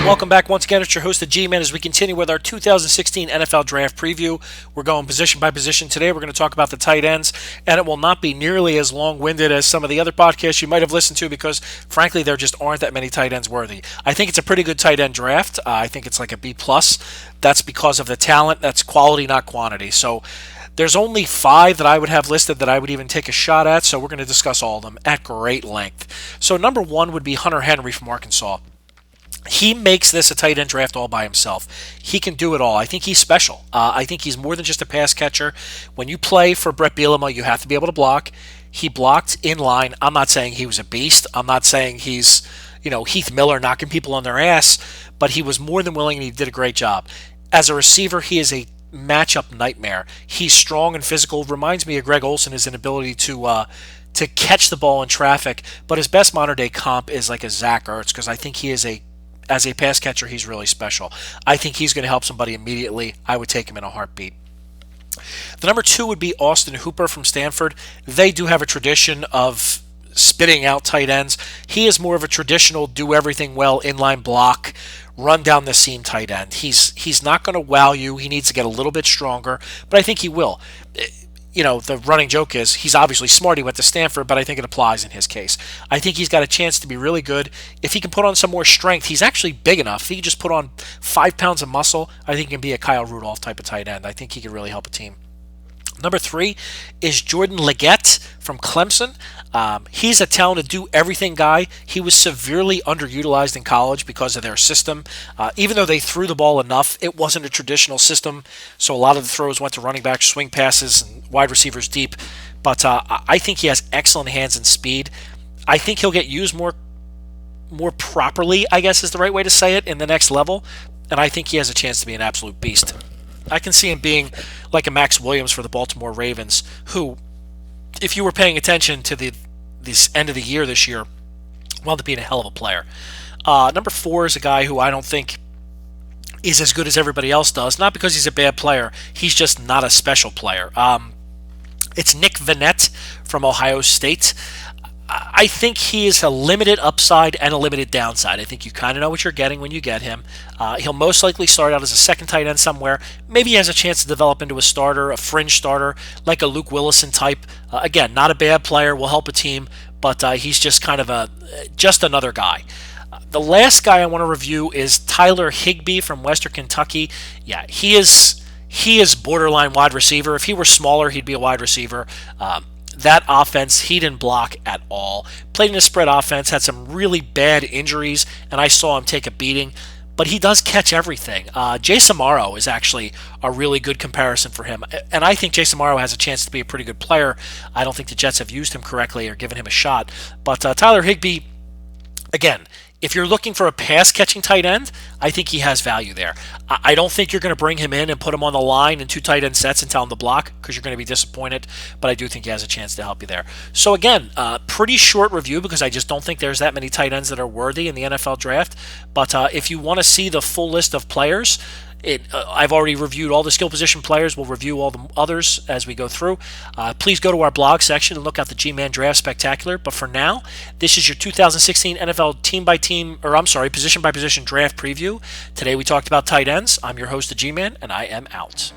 Welcome back once again. It's your host, the G-Man, as we continue with our 2016 NFL Draft preview. We're going position by position today. We're going to talk about the tight ends, and it will not be nearly as long-winded as some of the other podcasts you might have listened to because, frankly, there just aren't that many tight ends worthy. I think it's a pretty good tight end draft. I think it's like a B+. That's because of the talent. That's quality, not quantity. So there's only 5 that I would have listed that I would even take a shot at, so we're going to discuss all of them at great length. So number 1 would be Hunter Henry from Arkansas. He makes this a tight end draft all by himself. He can do it all. I think he's special. I think he's more than just a pass catcher. When you play for Brett Bielema, you have to be able to block. He blocked in line. I'm not saying he was a beast. I'm not saying he's, Heath Miller knocking people on their ass, but he was more than willing and he did a great job. As a receiver, he is a matchup nightmare. He's strong and physical. Reminds me of Greg Olsen, his inability to catch the ball in traffic, but his best modern day comp is like a Zach Ertz because I think he is as a pass catcher, he's really special. I think he's going to help somebody immediately. I would take him in a heartbeat. The number 2 would be Austin Hooper from Stanford. They do have a tradition of spitting out tight ends. He is more of a traditional do everything well, inline block, run down the seam tight end. He's not going to wow you. He needs to get a little bit stronger, but I think he will. The running joke is he's obviously smart. He went to Stanford, but I think it applies in his case. I think he's got a chance to be really good. If he can put on some more strength, he's actually big enough. If he can just put on 5 pounds of muscle, I think he can be a Kyle Rudolph type of tight end. I think he could really help a team. Number 3 is Jordan Leggett from Clemson. He's a talented do-everything guy. He was severely underutilized in college because of their system. Even though they threw the ball enough, it wasn't a traditional system, so a lot of the throws went to running backs, swing passes, and wide receivers deep. But I think he has excellent hands and speed. I think he'll get used more properly, I guess is the right way to say it, in the next level, and I think he has a chance to be an absolute beast. I can see him being like a Max Williams for the Baltimore Ravens, who, if you were paying attention to this end of the year this year, wound up being a hell of a player. Number 4 is a guy who I don't think is as good as everybody else does, not because he's a bad player. He's just not a special player. It's Nick Vannett from Ohio State. I think he is a limited upside and a limited downside. I think you kind of know what you're getting when you get him. He'll most likely start out as a second tight end somewhere. Maybe he has a chance to develop into a starter, a fringe starter, like a Luke Willison type. Again, not a bad player, will help a team, but he's just kind of just another guy. The last guy I want to review is Tyler Higbee from Western Kentucky. Yeah, he is borderline wide receiver. If he were smaller, he'd be a wide receiver. That offense, he didn't block at all. Played in a spread offense, had some really bad injuries, and I saw him take a beating. But he does catch everything. Jay Samaro is actually a really good comparison for him. And I think Jay Samaro has a chance to be a pretty good player. I don't think the Jets have used him correctly or given him a shot. But Tyler Higbee, again, if you're looking for a pass-catching tight end, I think he has value there. I don't think you're going to bring him in and put him on the line in 2 tight end sets and tell him to block because you're going to be disappointed, but I do think he has a chance to help you there. So again, pretty short review because I just don't think there's that many tight ends that are worthy in the NFL draft, but if you want to see the full list of players, I've already reviewed all the skill position players. We'll review all the others as we go through. Please go to our blog section and look out the G-Man Draft Spectacular. But for now, this is your 2016 NFL position by position draft preview. Today we talked about tight ends. I'm your host, the G-Man, and I am out.